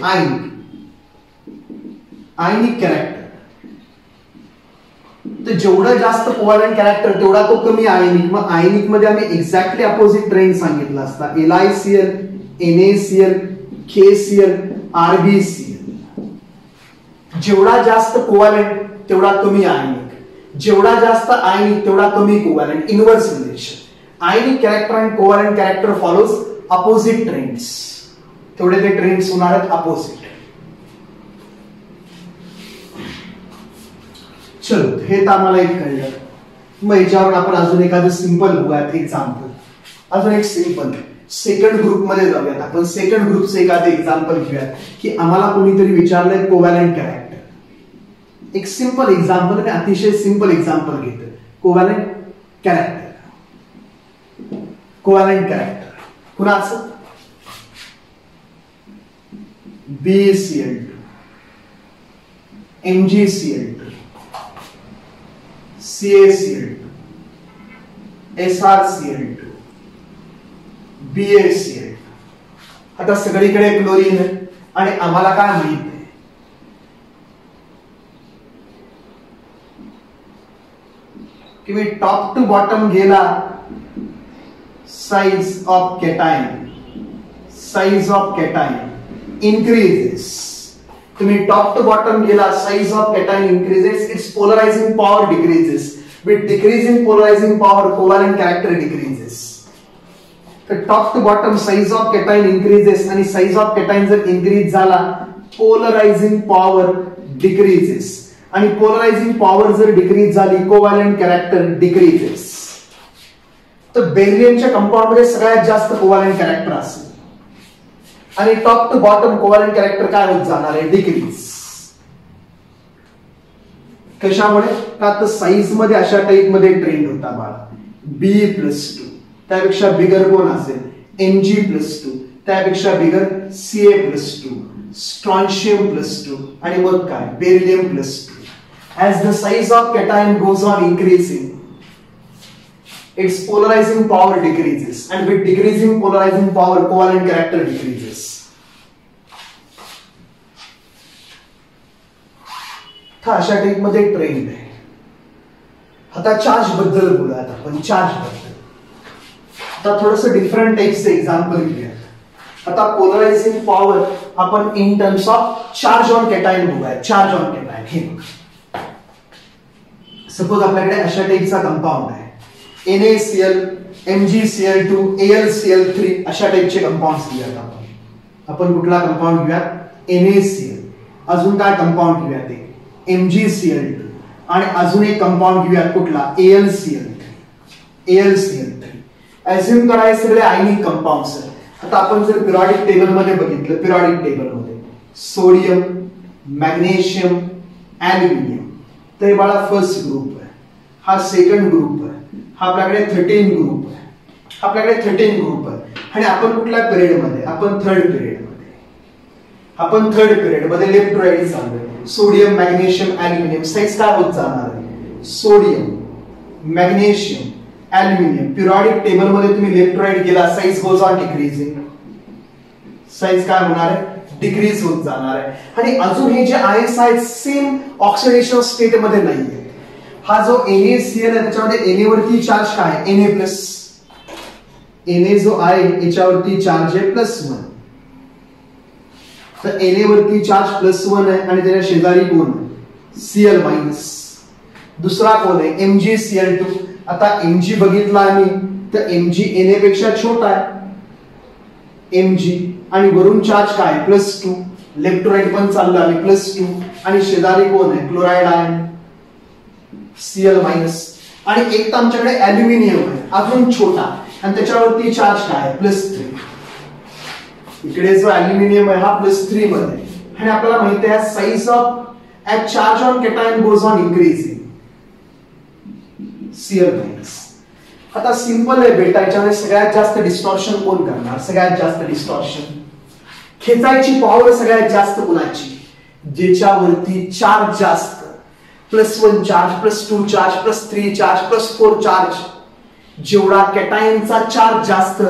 आयनिक कॅरेक्टर, तर जेवढं जास्त कोव्हॅलंट कॅरेक्टर तेवढा तो कमी आयनिक. मग आयनिक मध्ये आम्ही एक्झॅक्टली अपोजिट ट्रेंड सांगितला असता. LiCl, NaCl, KCl, RbCl. जेवढा जास्त कोव्हॅलंट तेवढा कमी आयनिक, जेवढा जास्त आयनिक तेवढा कमी covalent. Inverse relation. Ionic character आणि covalent character follows opposite trends. तेवढे ते ट्रेंड्स होणार आहेत अपोजिट. चलो, हे तर आम्हाला एक कळलं. मग याच्यावर आपण अजून एखादं सिंपल बघूयात एक्झाम्पल. अजून एक सिंपल सेकंड ग्रुप मध्ये जाऊयात. आपण सेकंड ग्रुपचं एखादं एक्झाम्पल घेऊयात की आम्हाला कोणीतरी विचारलंय कोव्हॅलंट कॅरेक्टर. एक सिंपल एक्झाम्पल, आणि अतिशय सिंपल एक्झाम्पल घेतो. कोव्हॅलंट कॅरेक्टर, कोव्हॅलंट कॅरेक्टर कुणाचं, BeCl2, MgCl2, CaCl2, SrCl2, BaCl2. आता सगळीकडे क्लोरीन आहे आणि आम्हाला काय माहित आहे, की मी टॉप टू बॉटम गेला size of cation increases. तुम्ही टॉप टू बॉटम गेला, size of cation increases, its polarizing power decreases. With decreasing polarizing power, covalent character decreases. तर top to bottom size of cation increases आणि size of cation जर increase झाला, polarizing power decreases आणि polarizing power जर decrease झाली, covalent character decreases. तर बेरिलियमच्या compound मध्ये सगळ्यात जास्त कोव्हॅलेंट कॅरेक्टर असेल आणि top to bottom covalent character काय होत जाणार आहे, डिक्रीज. कशामुळे? का तर साइज मध्ये अशा टाइप मध्ये ट्रेंड होता बाळा. B+2 त्यापेक्षा बिगर कोण असेल, Mg+2 त्यापेक्षा बिगर Ca+2, स्ट्रॉन्शियम+2 आणि मग काय, बेरिलियम+2. As the size of cation goes on increasing, its polarizing power decreases, and with decreasing polarizing power, covalent character decreases. हा अशा टाइप मध्ये ट्रेंड आहे. आता चार्ज बद्दल बोलूयात आपण. चार्ज बद्दल आता थोडंसं डिफरंट टाइप्सचे एक्झाम्पल घेऊयात. आता पोलरायझिंग पॉवर आपण in terms of charge on cation बघूया. चार्ज ऑन कॅटायन हे बघा. सपोज आपल्याकडे अशा टाइपचा कंपाऊंड आहे, NaCl, MgCl2, AlCl3 अशा टाइपचे कंपाऊंड्स घेऊयात आपण कुठला कंपाऊंड घेऊयात, NaCl. अजून काय कंपाऊंड घेऊयात, MgCl2 आणि अजून एक कंपाऊंड घेऊयात कुठला, AlCl3. अज्युम करा हे सगळे आयनिक कंपाऊंड्स आहेत. आता आपण जर पिरियडिक टेबल मध्ये बघितलं, पिरियडिक टेबल मध्ये सोडियम, मॅग्नेशियम, ऍल्युमिनियम, तर बाळा फर्स्ट ग्रुप आहे, हा सेकंड ग्रुप आहे, हा आपल्याकडे 13 ग्रुप आहे, आपल्याकडे 13 ग्रुप आहे. आणि आपण कुठल्या पिरियड मध्ये, आपण थर्ड पिरियड मध्ये लेफ्ट टू राईट चाललोय. सोडियम, मॅग्नेशियम, ऍल्युमिनियम साइज काय होत जाणार आहे, sodium, magnesium, aluminium periodic table मध्ये तुम्ही लेफ्ट टू राईट गेला, size goes on decreasing. Size काय होणार आहे, डिक्रीज होत जाणार आहे. आणि अजून हे जे आयन्स आहेत सेम ऑक्सिडेशन स्टेट मध्ये नाहीये. हा जो NaCl आहे त्याच्यामध्ये Na वरती चार्ज काय आहे, Na+. Na जो आहे याच्यावरती चार्ज आहे +1. तर Na वरती चार्ज +1 आहे आणि त्याच्या शेजारी कोण आहे, Cl-. दुसरा कोण आहे, MgCl2. आता Mg बघितला आम्ही तर Mg Na पेक्षा छोटा आहे, Mg आणि वरून चार्ज काय, +2. लेफ्ट टू राईट पण चाललो आम्ही, +2 आणि शेजारी कोण आहे, क्लोराइड आयन, Cl-. आणि एक तर आमच्याकडे ऍल्युमिनियम आहे अजून छोटा आणि त्याच्यावरती चार्ज काय, +3. इकडे जो ऍल्युमिनियम आहे हा +3 मध्ये. आणि आपल्याला माहिती आहे size of at charge on cation goes on increasing, Cl-. आता सिंपल आहे बेटा, याच्यामध्ये सगळ्यात जास्त डिस्टॉर्शन कोण करणार, सगळ्यात जास्त डिस्टॉर्शन खेचायची पॉवर सगळ्यात जास्त कोणाची, ज्याच्यावरती चार्ज जास्त, +1 चार्ज, +2 चार्ज, +3 चार्ज, +4 चार्ज. जेवढा कॅटायनचा चार्ज जास्त,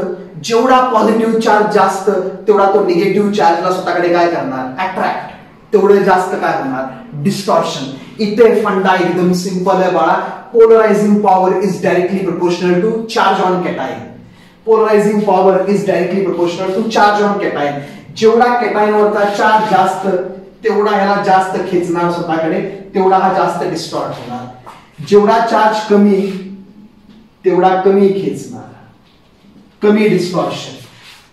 जेवढा पॉझिटिव्ह चार्ज जास्त, तेवढा तो निगेटिव्ह चार्जला स्वतःकडे काय करणार, अट्रॅक्ट, तेवढे जास्त काय होणार, डिस्टॉर्शन. इथे फंडा एकदम सिंपल आहे बाळा. Polarizing power is directly proportional to charge on cation. Polarizing power is directly proportional to charge on cation. जेवढा कॅटायन वरचा चार्ज जास्त, तेवढा ह्याला जास्त खेचणार स्वतःकडे, तेवढा हा जास्त डिस्टॉर्ट होणार. जेवढा चार्ज कमी, तेवढा कमी खेचणार, कमी डिस्टॉर्शन.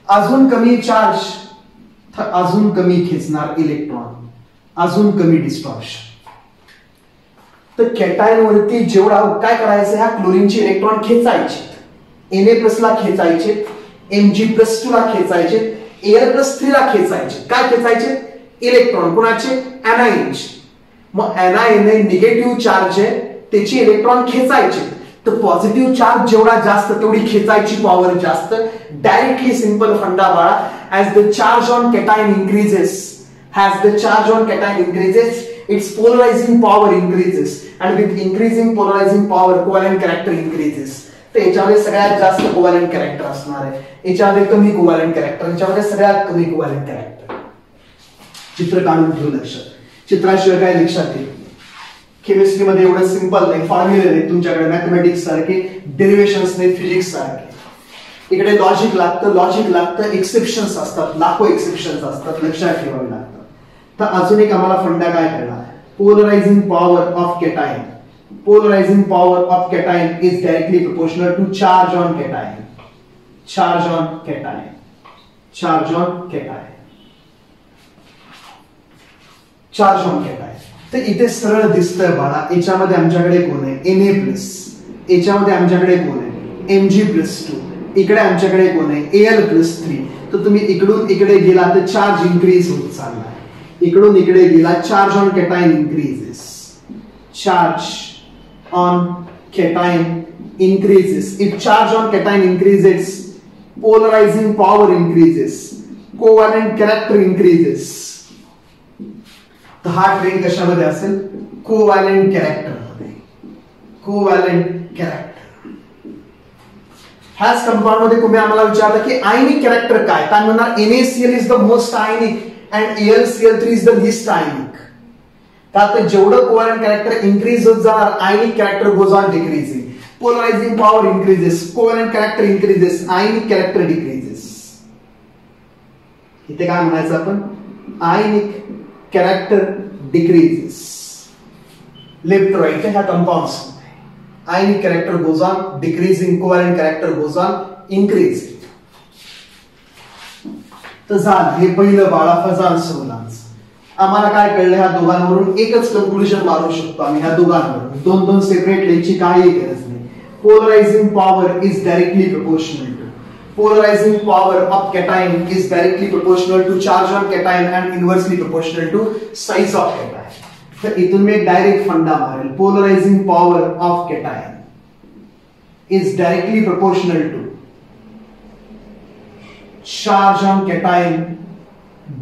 अजून कमी चार्ज तर अजून कमी खेचणार इलेक्ट्रॉन, अजून कमी डिस्टॉर्शन. तर कॅटायन वरती जेवढा काय करायचं, ह्या क्लोरीनचे इलेक्ट्रॉन खेचायचे, Na+ ला खेचायचे, Mg+2 ला खेचायचे, Al+3 ला खेचायचे. काय खेचायचे, इलेक्ट्रॉन कुणाचे, ऍनायनचे. मग ऍनायन निगेटिव्ह चार्ज आहे, त्याचे इलेक्ट्रॉन खेचायचे. तर पॉझिटिव्ह चार्ज जेवढा जास्त, तेवढी खेचायची पॉवर जास्त. डायरेक्टली सिंपल फंडा बाळा. As the charge on cation increases, as the charge on cation increases, its polarizing power increases, and with increasing polarizing power, covalent character increases. तर याच्यामध्ये सगळ्यात जास्त कोव्हॅलेंट कॅरेक्टर असणार आहे, याच्यामध्ये कमी कोव्हॅलेंट कॅरेक्टर, याच्यामध्ये सगळ्यात कमी कोव्हॅलेंट कॅरेक्टर. चित्र काढून ठेवू लक्षात. चित्राशिवाय काय लक्षात येईल, केमिस्ट्री मध्ये एवढं सिंपल नाही, फॉर्म्युले नाही तुमच्याकडे, मॅथमॅटिक्स सारखे, डेरिव्हेशन्स नाही, फिजिक्स सारखे. इकडे लॉजिक लागतं, एक्सेप्शन्स असतात, लाखो एक्सेप्शन्स असतात, लक्षात ठेवावे लागतात. तर अजून एक आम्हाला फंडा काय कळला, polarizing power of cation. Polarizing power of cation is directly proportional to charge on cation. Charge on cation. Charge on cation. Charge on cation. तर इथे सरळ दिसतंय बाळा, याच्यामध्ये आमच्याकडे कोण आहे, Na+, याच्यामध्ये आमच्याकडे कोण आहे, Mg+2, इकडे आमच्याकडे कोण आहे, Al+3. तर तुम्ही इकडून इकडे गेला तर चार्ज इन्क्रीज होत चालला, इकडून इकडे गेला charge on cation increases. Charge on cation increases. If charge on cation increases, polarizing power increases, covalent character increases. तर हा ट्रेंड कशामध्ये असेल, कोव्हॅलेंट कॅरेक्टर मध्ये. Covalent character. ह्याच कंपाऊंड मध्ये तुम्ही आम्हाला विचारलं की आयनिक कॅरेक्टर काय, काय म्हणणार, NaCl is the most ionic and AlCl3 is the least ionic. त्यात जेवढं कोव्हॅलेंट कॅरेक्टर इन्क्रीज होत जाणार, ionic character goes on decreasing. Polarizing power increases, covalent character increases, ionic character decreases. इथे काय म्हणायचं आपण, ionic character decreases. Left right ह्या compounds ionic character goes on decreasing, covalent character goes on increasing. तर झालं हे पहिलं बाळा फजान सोलांच. आम्हाला काय कळलं, ह्या दोघांवरून एकच कन्क्लुजन मारू शकतो आम्ही, ह्या दोघांवरून दोन दोन सेपरेट लिहायची काही गरज नाही. Polarizing power is directly proportional to, polarizing power of cation is directly proportional to charge on cation and inversely proportional to size of cation. तर इथून मी एक डायरेक्ट फंडा मारेल, polarizing power of cation is directly proportional to charge on cation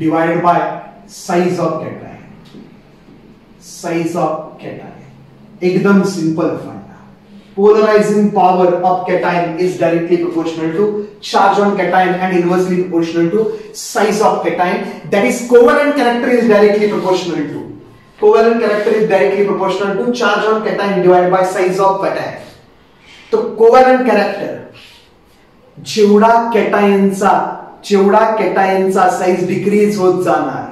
divided by size of cation. Size of cation. एकदम simple फंडा. Polarizing power of cation is directly proportional to charge on cation and inversely proportional to size of cation. That is, covalent character is directly proportional to, covalent character is directly proportional to charge on cation divided by size of cation. तो covalent character जेवढा केटायनचा size decrease होत जाणार,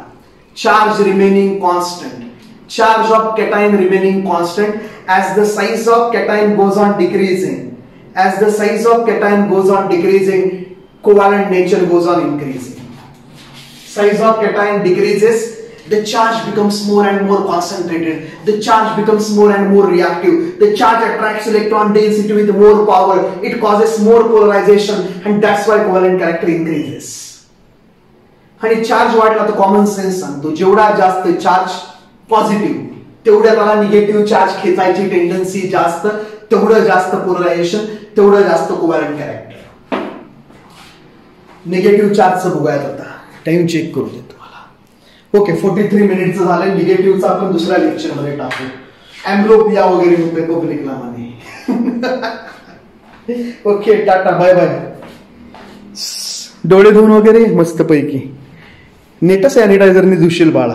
charge remaining constant, charge of cation remaining constant. As the size of cation goes on decreasing, as the size of cation goes on decreasing, covalent nature goes on increasing. Size of cation decreases, the charge becomes more and more concentrated, the charge becomes more and more reactive, the charge attracts electron density with more power, it causes more polarization, and that's why covalent character increases. आणि charge वाढला तर common sense सांगतो, जेवढा जास्त charge positive तेवढ्या त्याला negative charge खेचायची tendency जास्त, तेवढं जास्त पोलरायझेशन, तेवढं जास्त कोव्हॅलेंट कॅरेक्टर. निगेटिव्ह चार्जचं बघूयात आता, टाइम चेक करू दे तुम्हाला. ओके, 43 मिनिटचं झालं. निगेटिव्हचं आपण दुसऱ्या लेक्चर मध्ये टाकू. एम्ब्लोपिया वगैरे होते पब्लिकला मध्ये. Okay, ta-ta, bye bye. डोळे धुवून वगैरे मस्त पैकी नेट सॅनिटायझरने धुशील बाळा.